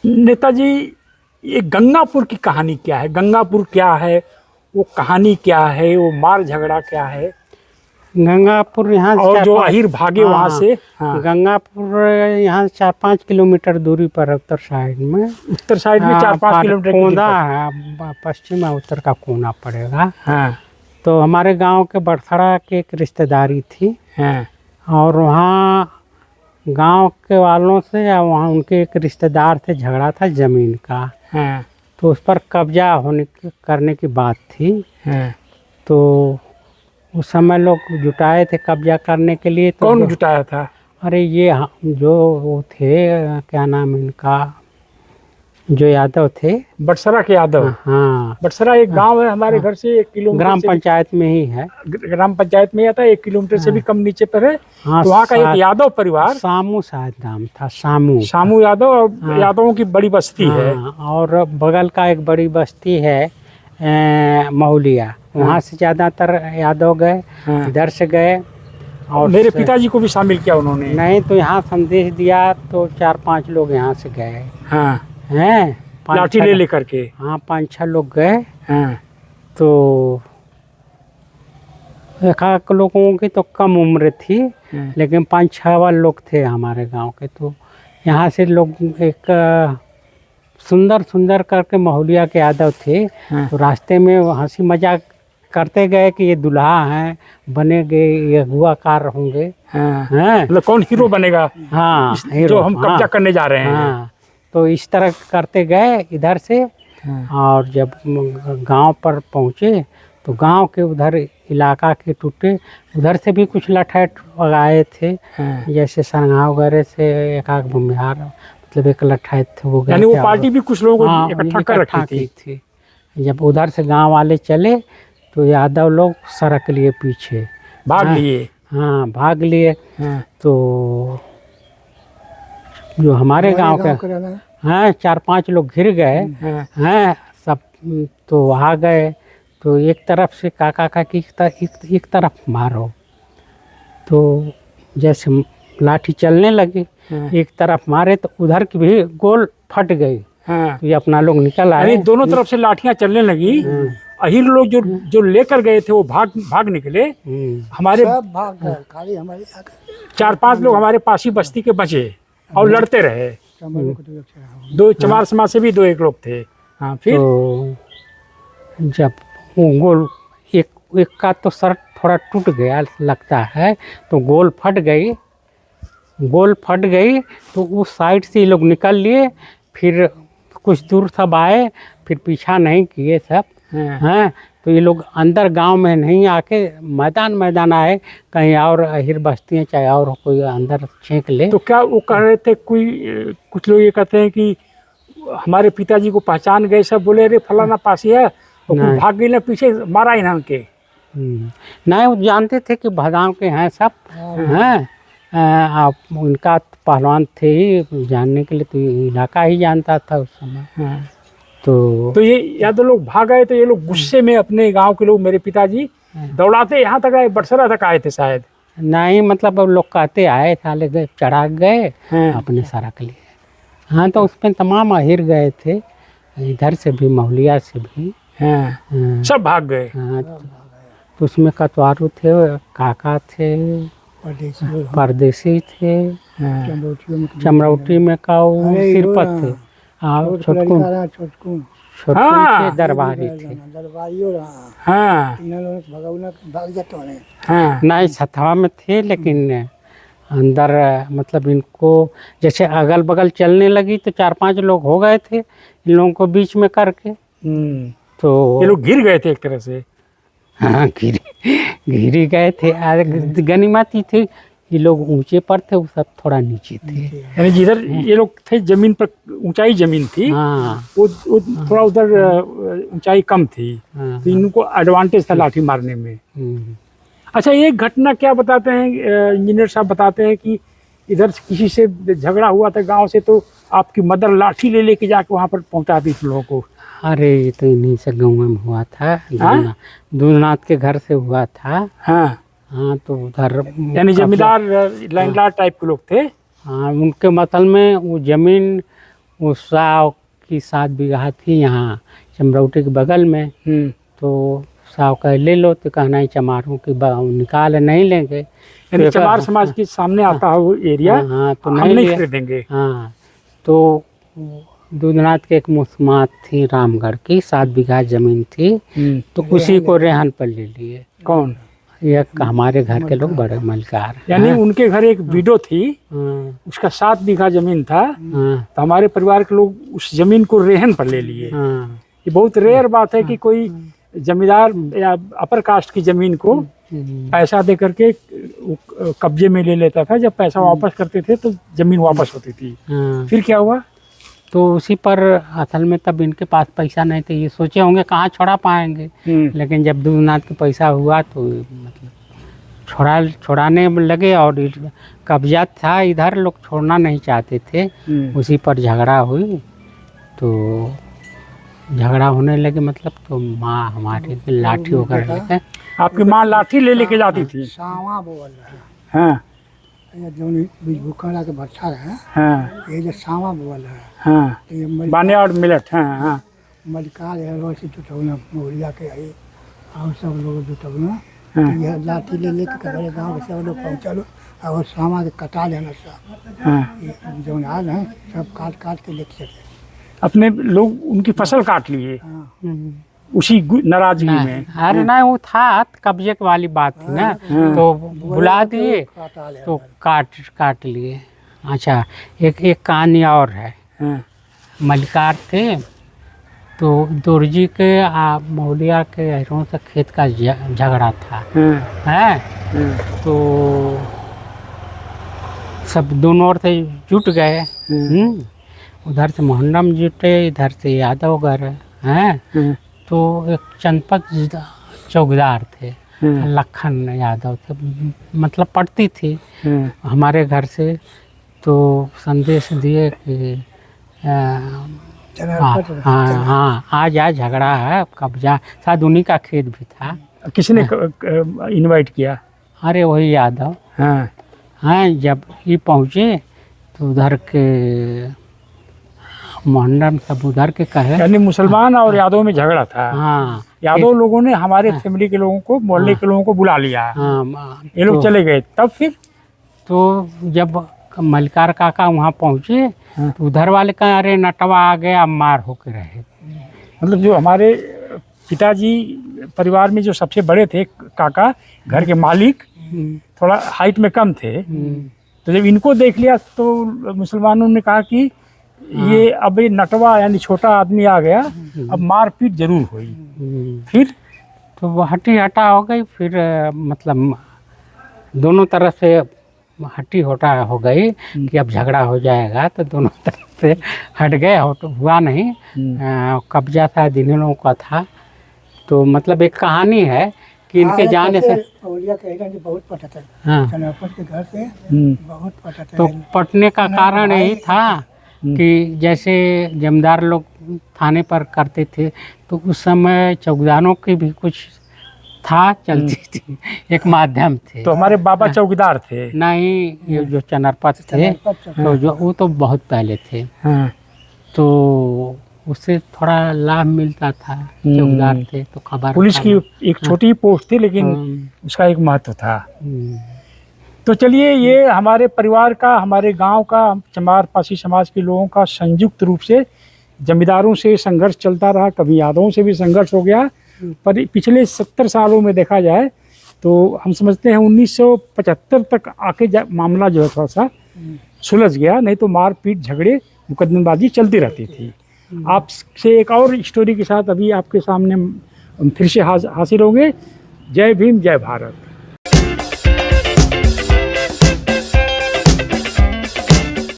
नेताजी, ये गंगापुर की कहानी क्या है? गंगापुर क्या है, वो कहानी क्या है, वो मार झगड़ा क्या है? गंगापुर यहाँ और जो अहिर भागे वहाँ से। हाँ। गंगापुर यहाँ से 4-5 किलोमीटर दूरी पर उत्तर साइड में। उत्तर साइड में 4-5 किलोमीटर की दूरी कोना पर। है, पश्चिम और उत्तर का कोना पड़ेगा। हाँ। तो हमारे गांव के बड़थरा के एक रिश्तेदारी थी। हाँ। और वहाँ गांव के वालों से या वहाँ उनके एक रिश्तेदार थे, झगड़ा था ज़मीन का। हाँ। तो उस पर कब्जा करने की बात थी। हाँ। तो उस समय लोग जुटाए थे कब्जा करने के लिए। तो कौन जुटाया था? अरे ये जो वो थे, क्या नाम इनका, जो यादव थे, बटसरा के यादव। हाँ। बटसरा एक गांव है हमारे घर से 1 किलोमीटर, ग्राम पंचायत में ही है। ग्राम पंचायत में आता है, 1 किलोमीटर से भी कम नीचे पर है। हाँ, तो वहाँ का एक यादव परिवार, सामू शायद नाम था, सामू यादव, और यादवों की बड़ी बस्ती है। और बगल का एक बड़ी बस्ती है महुलिया, वहाँ से ज़्यादातर यादव गए, इधर से गए। और मेरे पिताजी को भी शामिल किया उन्होंने। नहीं तो यहाँ संदेश दिया तो 4-5 लोग यहाँ से गए। हाँ। हैं, लाठी ले लेकर के। हाँ, 5-6 लोग गए। हाँ। तो एक लोगों की तो कम उम्र थी, लेकिन 5-6 लोग थे हमारे गांव के। तो यहाँ से लोग एक सुंदर करके महुलिया के यादव थे। तो रास्ते में हंसी मजाक करते गए कि ये दुल्हा हैं, बनेंगे, ये अगुवाकार होंगे। मतलब कौन हीरो बनेगा? हाँ, जो हम कब्जा करने जा रहे हैं। हाँ, तो इस तरह करते गए इधर से। और जब गांव पर पहुँचे तो गांव के उधर इलाका के टूटे, उधर से भी कुछ लठैत आए थे। जैसे संघा वगैरह से एक आध भूमिहार, मतलब एक लठैत थे, वो गए। यानी वो पार्टी भी कुछ लोगों को इकट्ठा कर रखी थी। जब उधर से गांव वाले चले तो यादव लोग सड़क लिए पीछे भाग लिए। हाँ, भाग लिए। तो जो हमारे गांव के हैं 4-5 लोग घिर गए हैं सब। तो आ गए तो एक तरफ से काका काकी एक तरफ मारो, तो जैसे लाठी चलने लगी, एक तरफ मारे तो उधर की भी गोल फट गई। तो ये अपना लोग निकल आए। दोनों तरफ से लाठियां चलने लगी। अहिर लोग जो लेकर गए थे वो भाग निकले। हमारे भाग गए, खाली हमारे 4-5 लोग हमारे पास ही बस्ती के बचे और लड़ते रहे। 2 चमार समाज से भी 2-1 लोग थे। हाँ, फिर तो जब वो गोल एक का तो सर थोड़ा टूट गया लगता है, तो गोल फट गई। तो उस साइड से ये लोग निकल लिए, फिर कुछ दूर सब आए, फिर पीछा नहीं किए सब। हैं, तो ये लोग अंदर गांव में नहीं आके मैदान आए, कहीं और अहिर बस्ती चाहे और कोई अंदर छेंक ले। तो क्या वो कह रहे थे, कुछ लोग ये कहते हैं कि हमारे पिताजी को पहचान गए, सब बोले अरे फलाना पासी है, और भाग गए ना, पीछे मारा इन्हों के। नहीं, वो जानते थे कि भदाम के हैं सब। हैं, आप उनका पहलवान थे ही, जानने के लिए तो इलाका ही जानता था उस समय। तो ये यादव लोग भाग गए, तो ये लोग गुस्से में अपने गांव के लोग, मेरे पिताजी दौड़ाते यहाँ तक आए, बटसरा तक आए थे शायद। नहीं, मतलब अब लोग कहते आए थाले गए, चढ़ा गए अपने सड़क लिए। हाँ, तो उसमें तमाम अहिर गए थे, इधर से भी महुलिया से भी। सब भाग गए। हाँ, तो उसमें कतवारू थे, काका थे, परदेसी थे, चमरौटी में का सिरपत थे, और छोटकू थे, दरबारी थे। नहीं, सतवा में थे, लेकिन अंदर मतलब इनको जैसे अगल बगल चलने लगी तो 4-5 लोग हो गए थे इन लोगों को बीच में करके। तो ये लोग गिर गए थे एक तरह से। हाँ, घिरी गए थे। गनीमती थे, ये लोग ऊंचे पर थे, वो सब थोड़ा नीचे थे। यानी जिधर ये लोग थे जमीन पर ऊंचाई जमीन थी। वो थोड़ा उधर ऊंचाई कम थी। तो इनको एडवांटेज था लाठी मारने में। अच्छा, एक घटना क्या बताते हैं इंजीनियर साहब, बताते हैं कि इधर किसी से झगड़ा हुआ था गांव से, तो आपकी मदर लाठी ले लेके जाके वहां पर पहुंचा दी लोगों को। अरे ये तो इन्हीं से गाँव में हुआ था, दूधनाथ के घर से हुआ था। हाँ, तो उधर यानी जमींदार लैंडलॉर्ड टाइप के लोग थे। हाँ, उनके मतलब में वो जमीन वो 100 की 7 बीघा थी यहाँ चमरौटी के बगल में। तो साहब कहे ले लो, तो कहना ही चमारों की निकाल नहीं लेंगे। यानी चमार समाज के सामने आता है वो एरिया। हाँ, तो हम नहीं खरीदेंगे। हाँ, तो दूधनाथ के एक मुस्मात थी रामगढ़ की 7 बीघा जमीन थी, तो उसी को रेहन पर ले लिए। कौन? ये हमारे घर के लोग बड़े मलकार। यानी उनके घर एक विडो थी, उसका 7 बीघा जमीन था, तो हमारे परिवार के लोग उस जमीन को रेहन पर ले लिए। ये बहुत रेयर बात है कि कोई जमींदार या अपर कास्ट की जमीन को पैसा दे करके कब्जे में ले लेता था। जब पैसा वापस करते थे तो जमीन वापस होती थी। फिर क्या हुआ? तो उसी पर असल में तब इनके पास पैसा नहीं था, ये सोचे होंगे कहाँ छोड़ा पाएंगे। लेकिन जब दूधनाथ के पैसा हुआ तो मतलब छोड़ाने लगे, और कब्जा था इधर, लोग छोड़ना नहीं चाहते थे। उसी पर झगड़ा हुई, तो झगड़ा होने लगे मतलब, तो माँ हमारी लाठी होकर लेके। आपकी माँ लाठी ले लेके जाती थी? सावा बोल रहा। हाँ, ये जो बीज भूखला के बच्चा है। हाँ, ये जो सावा बोल रहा है। हाँ, तो ये बाने और मिलट। हाँ, हाँ, मलिकार है, रोसी जुटौना मोहलिया के आई और सब लोग जुटौना। हाँ, ये लाठी ले लेके कबरे गाँव के सब लोग पहुँचल और सावा के कटा लेना सब। हाँ, ये जो हाल है सब काट काट के लेके चले। अपने लोग उनकी फसल काट लिए उसी नाराजगी में। अरे ना, वो था कब्जे वाली बात थी ना, तो बुला दिए तो काट लिए। अच्छा, एक कहानी और है। मलिकार थे, तो दोरजी के मौलिया के अहरों से खेत का झगड़ा था। है तो सब दोनों ओर से जुट गए। उधर से मोहन्नम जुटे, इधर से यादवगर हैं। तो एक चंपक चौकीदार थे, लखन यादव थे, मतलब पड़ती थी हमारे घर से। तो संदेश दिए कि हाँ आज झगड़ा है, कब्जा, शायद उन्हीं का खेत भी था। किसने इनवाइट किया? अरे वही यादव। हाँ, जब ये पहुँचे तो उधर के मोहन्नम सब उधर के कहे। यानी मुसलमान और यादव में झगड़ा था। हाँ, यादव लोगों ने हमारे फैमिली के लोगों को, मोहल्ले के लोगों को बुला लिया। ये लोग चले गए। तब फिर तो जब मलिकार काका वहाँ पहुँचे तो उधर वाले कहे अरे नटवा आ गया, अब मार होके रहे। मतलब जो हमारे पिताजी परिवार में जो सबसे बड़े थे काका, घर के मालिक, थोड़ा हाइट में कम थे। तो जब इनको देख लिया तो मुसलमानों ने कहा कि ये अब ये नटवा यानी छोटा आदमी आ गया, अब मारपीट जरूर हुई। फिर तो वो हटा हो गई। फिर मतलब दोनों तरफ से हटी होटा हो गई कि अब झगड़ा हो जाएगा, तो दोनों तरफ से हट गए। हुआ नहीं, कब्जा था इन लोगों का था। तो मतलब एक कहानी है कि इनके जाने से बहुत पटा था। हाँ, के घर से बहुत पटा था। तो पटने का कारण यही था कि जैसे जमींदार लोग थाने पर करते थे, तो उस समय चौकीदारों की भी कुछ था, चलती थी, एक माध्यम थे। तो हमारे बाबा चौकीदार थे? नहीं, ये जो चनरपत थे, तो जो वो तो बहुत पहले थे। तो उससे थोड़ा लाभ मिलता था, चौकीदार थे तो खबर। पुलिस की एक छोटी पोस्ट थी, लेकिन उसका एक महत्व था। तो चलिए, ये हमारे परिवार का, हमारे गांव का, चमार पासी समाज के लोगों का संयुक्त रूप से जमींदारों से संघर्ष चलता रहा। कभी यादवों से भी संघर्ष हो गया, पर पिछले 70 सालों में देखा जाए तो हम समझते हैं 1975 तक आके मामला जो है थोड़ा सा सुलझ गया। नहीं तो मारपीट, झगड़े, मुकदमेबाजी चलती रहती थी। आपसे एक और स्टोरी के साथ अभी आपके सामने फिर से हाजिर होंगे। जय भीम, जय भारत।